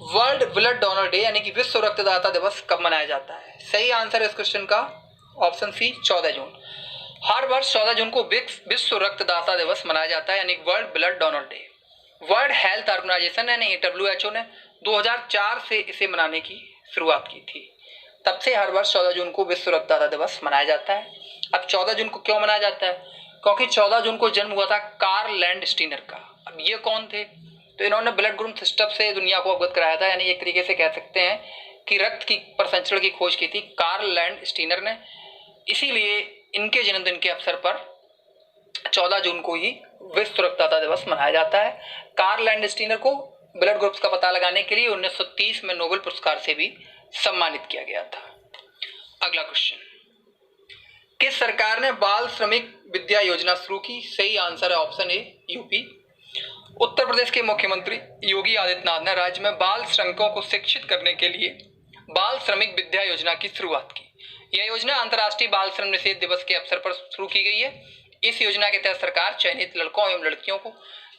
World blood donor day यानी कि विश्व रक्तदाता दिवस कब मनाया जाता है? सही आंसर है इस क्वेश्चन का ऑप्शन सी 14 जून। हर वर्ष 14 जून को विश्व रक्तदाता दिवस मनाया जाता है यानी world blood donor day. World health organization यानी WHO ने 2004 से इसे मनाने की शुरुआत की थी। तब से हर वर्ष 14 जून को विश्व रक्तदाता दिवस मनाया जाता है। अब 14 जून को क्यों मनाया जाता है? क्योंकि 14 जून को जन्म हुआ था कार्ल लैंडस्टीनर का। अब ये कौन थे? तो इन्होंने ब्लड ग्रुप सिस्टम से दुनिया को अवगत कराया था, यानी एक तरीके से कह सकते हैं कि रक्त की प्रसंचरण की खोज की थी कार्ल लैंडस्टीनर ने। इसीलिए इनके जन्मदिन के अवसर पर 14 जून को ही विश्व रक्तदाता दिवस मनाया जाता है। कार्ल लैंडस्टीनर को ब्लड ग्रुप्स का पता लगाने के लिए 1930 में नोबेल पुरस्कार से भी सम्मानित किया गया था। अगला क्वेश्चन, किस सरकार ने बाल श्रमिक विद्या योजना शुरू की? सही आंसर है option A UP. Uttar Pradesh के मुख्यमंत्री योगी आदित्यनाथ ने राज्य में बाल श्रमिकों को शिक्षित करने के लिए बाल श्रमिक विद्या योजना की शुरुआत की। यह योजना अंतर्राष्ट्रीय बाल श्रम निषेध दिवस के अवसर पर शुरू की गई है। इस योजना के तहत सरकार चयनित लड़कों एवं लड़कियों को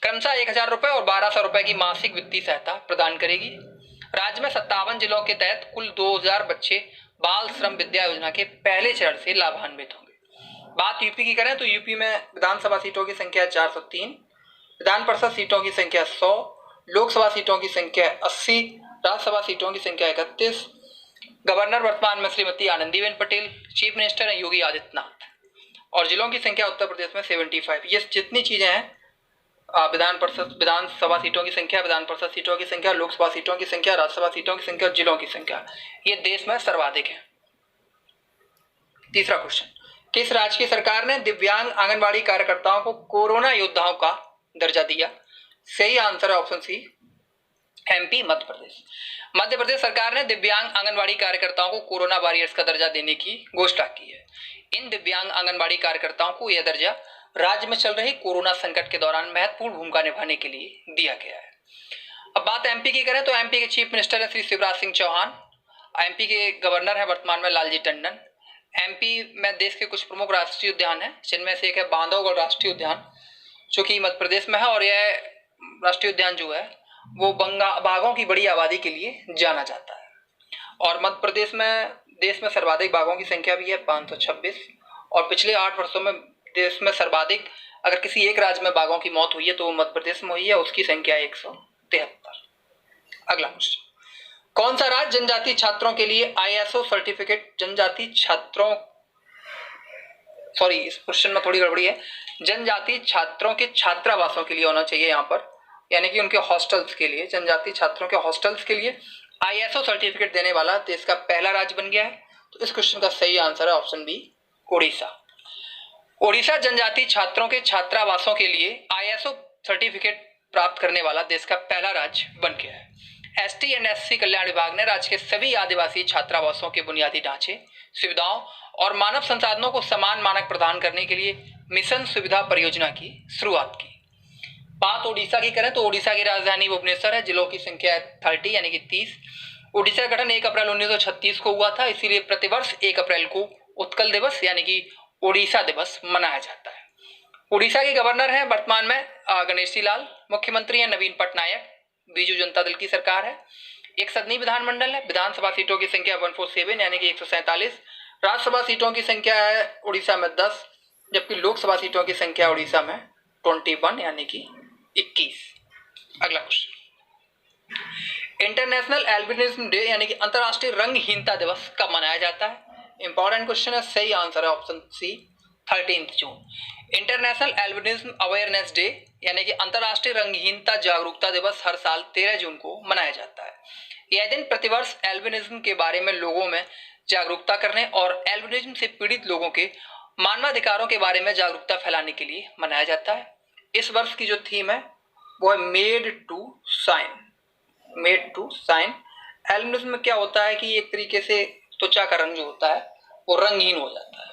क्रमशः 1000 रुपए और 1200 रुपए की मासिक वित्तीय सहायता प्रदान करेगी। राज्य में 57 जिलों के तहत कुल 2000 बच्चे बाल श्रम विद्या योजना के पहले चरण से लाभान्वित होंगे। बात यूपी की करें तो यूपी में विधानसभा सीटों की संख्या 403, विधान परिषद सीटों की संख्या 100, लोकसभा सीटों की संख्या 80, राज्यसभा सीटों की संख्या 31। गवर्नर वर्तमान में श्रीमती आनंदीबेन पटेल, चीफ मिनिस्टर है योगी आदित्यनाथ, और जिलों की संख्या उत्तर प्रदेश में 75। ये जितनी चीजें हैं, विधानसभा सीटों की संख्या, विधान परिषद सीटों की संख्या, लोकसभा सीटों की संख्या, राज्यसभा सीटों की संख्या और जिलों की संख्या, ये देश में सर्वाधिक है। तीसरा क्वेश्चन, किस राज्य की सरकार ने दिव्यांग आंगनबाड़ी कार्यकर्ताओं को कोरोना योद्धाओं का दर्जा दिया? सही आंसर है option C MP Madhya Pradesh. Madhya Pradesh सरकार ने दिव्यांग आंगनबाड़ी कार्यकर्ताओं को कोरोना वॉरियर्स का दर्जा देने की घोषणा की है। इन दिव्यांग आंगनबाड़ी कार्यकर्ताओं को यह दर्जा राज्य में चल रही कोरोना संकट के दौरान महत्वपूर्ण भूमिका निभाने के लिए दिया गया है। अब बात एमपी की करें तो एमपी के चीफ मिनिस्टर है श्री शिवराज सिंह चौहान, एमपी के गवर्नर है वर्तमान में लालजी टंडन। एमपी में देश के कुछ प्रमुख राष्ट्रीय उद्यान है, जिनमें से एक है बांधवगढ़ राष्ट्रीय उद्यान जो कि मध्य प्रदेश में है, और यह राष्ट्रीय उद्यान जो है वो बाघों की बड़ी आबादी के लिए जाना जाता है। और मध्य प्रदेश में देश में सर्वाधिक बाघों की संख्या भी है 526, और पिछले 8 वर्षों में देश में सर्वाधिक अगर किसी एक राज्य में बाघों की मौत हुई है तो वो मध्य प्रदेश में हुई है, उसकी संख्या 173। अगला क्वेश्चन, कौन सा राज्य जनजातीय छात्रों के लिए ISO सर्टिफिकेट जनजातीय छात्रों इस क्वेश्चन में थोड़ी गड़बड़ी है, जनजातीय छात्रों के छात्रावासों के लिए होना चाहिए यहाँ पर, यानी कि उनके हॉस्टल्स के लिए, जनजातीय छात्रों के हॉस्टल्स के लिए ISO सर्टिफिकेट देने वाला देश का पहला राज्य बन गया है। तो इस क्वेश्चन का सही आंसर है ऑप्शन बी ओडिशा। ओडिशा जनजातीय छात्रों के छात्रावासों के लिए ISO सर्टिफिकेट प्राप्त करने वाला देश का पहला राज्य बन गया है। ST एंड SC कल्याण विभाग ने राज्य के सभी आदिवासी छात्रावासों के बुनियादी ढांचे, सुविधाओं और मानव संसाधनों को समान मानक प्रदान करने के लिए मिशन सुविधा परियोजना की शुरुआत की। बात ओडिशा की करें तो ओडिशा की राजधानी भुवनेश्वर है, जिलों की संख्या 30 यानी कि 30। ओडिशा का गठन 1 अप्रैल 1936 को हुआ था, इसीलिए प्रतिवर्ष 1 अप्रैल को उत्कल दिवस यानी कि ओडिशा दिवस मनाया जाता है। ओडिशा के गवर्नर हैं वर्तमान में गणेशी लाल, मुख्यमंत्री हैं नवीन पटनायक, बीजू जनता दल की सरकार है। एक सदनी विधानमंडल है, विधानसभा सीटों की संख्या 147 यानी कि 147, राज्यसभा सीटों की संख्या है उड़ीसा में 10, जबकि लोकसभा सीटों की संख्या उड़ीसा में 21 यानी कि 21। अगला क्वेश्चन, इंटरनेशनल एल्बिनिज्म डे यानी कि अंतरराष्ट्रीय रंगहीनता दिवस कब मनाया जाता है? इंपॉर्टेंट क्वेश्चन है, सही आंसर है ऑप्शन सी 13 जून। इंटरनेशनल एल्बिनिज्म अवेयरनेस डे यानी कि अंतरराष्ट्रीय रंगहीनता जागरूकता दिवस हर साल 13 जून को मनाया जाता है। यह दिन प्रतिवर्ष एल्बिनिज्म के बारे में लोगों में जागरूकता करने और एल्बिनिज्म से पीड़ित लोगों के मानवाधिकारों के बारे में जागरूकता फैलाने के लिए मनाया जाता है। इस वर्ष की जो थीम है वो है made to shine. Made to shine. Albinism में क्या होता है कि एक तरीके से त्वचा का रंग जो होता है वो रंगहीन हो जाता है,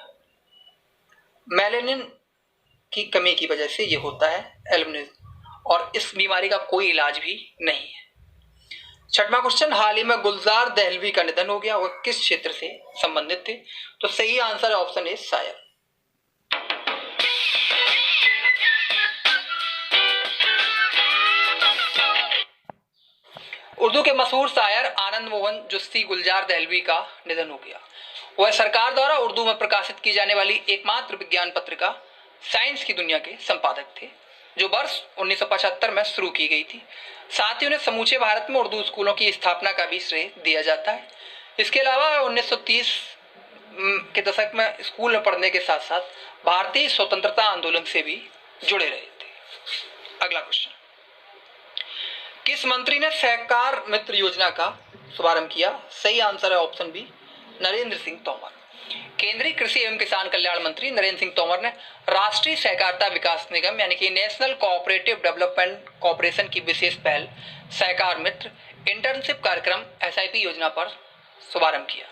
मेलेनिन की कमी की वजह से ये होता है एल्बिनिज्म, और इस बीमारी का कोई इलाज भी नहीं है। छठवां क्वेश्चन, हाल ही में गुलजार दहलवी का निधन हो गया, वह किस क्षेत्र से संबंधित थे? तो सही आंसर है ऑप्शन ए शायर। उर्दू के मशहूर शायर आनंद मोहन जुस्सी गुलजार दहलवी का निधन हो गया। वह सरकार द्वारा उर्दू में प्रकाशित की जाने वाली एकमात्र विज्ञान पत्रिका साइंस की दुनिया के संपादक थे, जो वर्ष 1975 में शुरू की गई थी। साथ ही उन्हें समूचे भारत में उर्दू स्कूलों की स्थापना का भी श्रेय दिया जाता है। इसके अलावा 1930 के दशक में स्कूल में पढ़ने के साथ साथ भारतीय स्वतंत्रता आंदोलन से भी जुड़े रहे थे। अगला क्वेश्चन, किस मंत्री ने सहकार मित्र योजना का शुभारंभ किया? सही आंसर है ऑप्शन बी, नरेंद्र सिंह तोमर। केंद्रीय कृषि एवं किसान कल्याण मंत्री नरेंद्र सिंह तोमर ने राष्ट्रीय सहकारिता विकास निगम यानी कि नेशनल कोऑपरेटिव डेवलपमेंट कॉर्पोरेशन की विशेष पहल सहकार मित्र इंटर्नशिप कार्यक्रम SIP योजना पर शुभारंभ किया।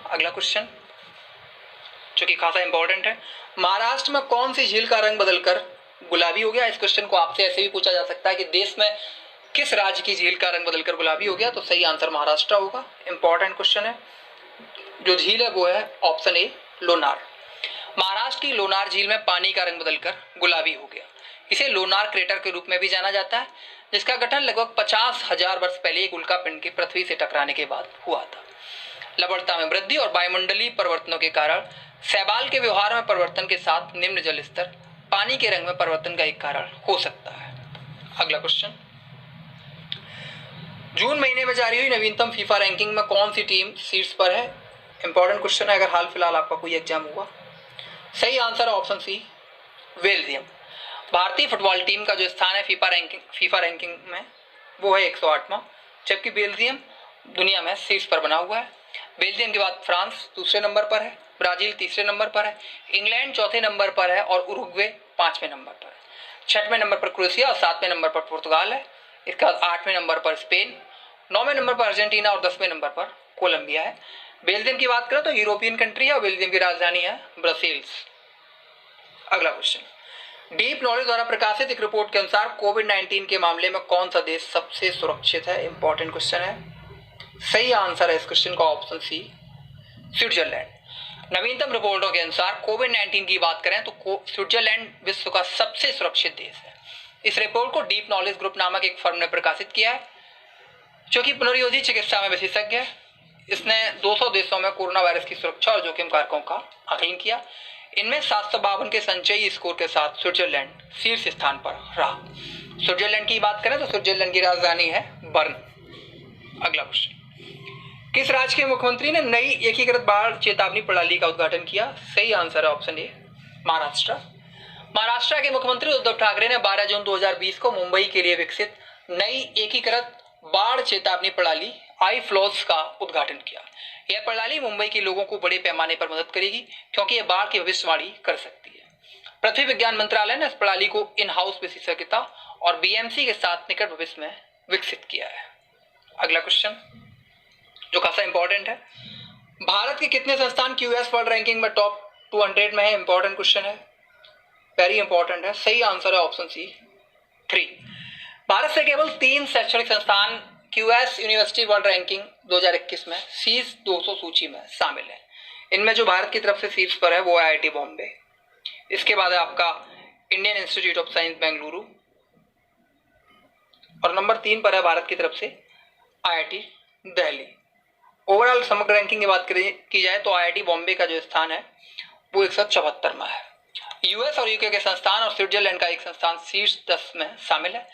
अगला क्वेश्चन जो कि खासा इंपॉर्टेंट है, महाराष्ट्र में कौन सी झील का रंग बदलकर गुलाबी हो गया? इस क्वेश्चन को आपसे ऐसे भी पूछा जा सकता है कि देश में किस राज्य की झील का रंग बदलकर गुलाबी हो गया, तो सही आंसर महाराष्ट्र होगा। इंपॉर्टेंट क्वेश्चन है। जो झील है वो है ऑप्शन ए, लोनार। महाराष्ट्र की लोनार झील में पानी का रंग बदलकर गुलाबी हो गया। इसे लोनार क्रेटर के रूप में भी जाना जाता है, जिसका गठन लगभग 50,000 वर्ष पहले एक उल्कापिंड के पृथ्वी से टकराने के बाद हुआ था। लवणता में वृद्धि और वायुमंडलीय परिवर्तनों के कारण शैवाल के व्यवहार में परिवर्तन के साथ निम्न जल स्तर पानी के रंग में परिवर्तन का एक कारण हो सकता है। अगला क्वेश्चन, जून महीने में जारी हुई नवीनतम फीफा रैंकिंग में कौन सी टीम शीर्ष पर है? इंपॉर्टेंट क्वेश्चन है, अगर हाल फिलहाल आपका कोई एग्जाम हुआ। सही आंसर है ऑप्शन सी, बेल्जियम। भारतीय फुटबॉल टीम का जो स्थान है फीफा रैंकिंग में वो है 108वां, जबकि बेल्जियम दुनिया में शीर्ष पर बना हुआ है। बेल्जियम के बाद फ्रांस दूसरे नंबर पर है, ब्राजील तीसरे नंबर पर है, इंग्लैंड चौथे नंबर पर है और उरुग्वे 5वें नंबर पर है। 6वें नंबर पर क्रोएशिया और 7वें नंबर पर पुर्तगाल है। इसके बाद 8वें नंबर पर स्पेन, 9वें नंबर पर अर्जेंटीना और 10वें नंबर पर कोलंबिया है। बेल्जियम की बात करें तो यूरोपियन कंट्री है और बेल्जियम की राजधानी है ब्रसेल्स। अगला क्वेश्चन, डीप नॉलेज द्वारा प्रकाशित एक रिपोर्ट के अनुसार कोविड-19 के मामले में कौन सा देश सबसे सुरक्षित है? इंपॉर्टेंट क्वेश्चन है। सही आंसर है इस क्वेश्चन का ऑप्शन सी, स्विट्जरलैंड। नवीनतम रिपोर्टों के अनुसार कोविड-19 की बात करें तो स्विट्जरलैंड विश्व का सबसे सुरक्षित देश है। इस रिपोर्ट को डीप नॉलेज ग्रुप नामक एक फर्म ने प्रकाशित किया है, जो कि पुनर्योजी चिकित्सा में विशेषज्ञ है। इसने 200 देशों में कोरोना वायरस की सुरक्षा और जोखिम कारकों का आकलन किया। इनमें 752 के संचयी स्कोर के साथ स्विट्जरलैंड शीर्ष स्थान पर रहा। स्विट्जरलैंड की बात करें तो स्विट्जरलैंड की राजधानी है बर्न। अगला क्वेश्चन, किस राज्य के मुख्यमंत्री ने नई एकीकृत बाढ़ चेतावनी प्रणाली का उद्घाटन किया? सही आंसर है ऑप्शन ए, महाराष्ट्र। महाराष्ट्र के मुख्यमंत्री उद्धव ठाकरे ने 12 जून 2020 को मुंबई के लिए विकसित नई एकीकृत बाढ़ चेतावनी प्रणाली iFLOWS का उद्घाटन किया। यह प्रणाली मुंबई के लोगों को बड़े पैमाने पर मदद करेगी, क्योंकि यह बाढ़ की भविष्यवाणी कर सकती है। पृथ्वी विज्ञान मंत्रालय ने इस प्रणाली को इन हाउस विशेषज्ञता और BMC के साथ निकट भविष्य में विकसित किया है। अगला क्वेश्चन जो खासा इंपॉर्टेंट है, भारत के कितने संस्थान QS वर्ल्ड रैंकिंग में टॉप 200 में है? इंपॉर्टेंट क्वेश्चन है, वेरी इंपॉर्टेंट है। सही आंसर है ऑप्शन सी, 3। भारत से केवल 3 शैक्षणिक संस्थान QS यूनिवर्सिटी वर्ल्ड रैंकिंग 2021 में शीर्ष 200 सूची में शामिल है। इनमें जो भारत की तरफ से शीर्ष पर है वो है IIT बॉम्बे। इसके बाद है आपका Indian institute of science Bengaluru और नंबर 3 पर है भारत की तरफ से IIT दिल्ली। ओवरऑल समग्र रैंकिंग की बात की जाए तो IIT बॉम्बे का जो स्थान है वो 174 में है। US और UK के संस्थान और स्विट्जरलैंड का एक संस्थान शीर्ष 10 में शामिल है।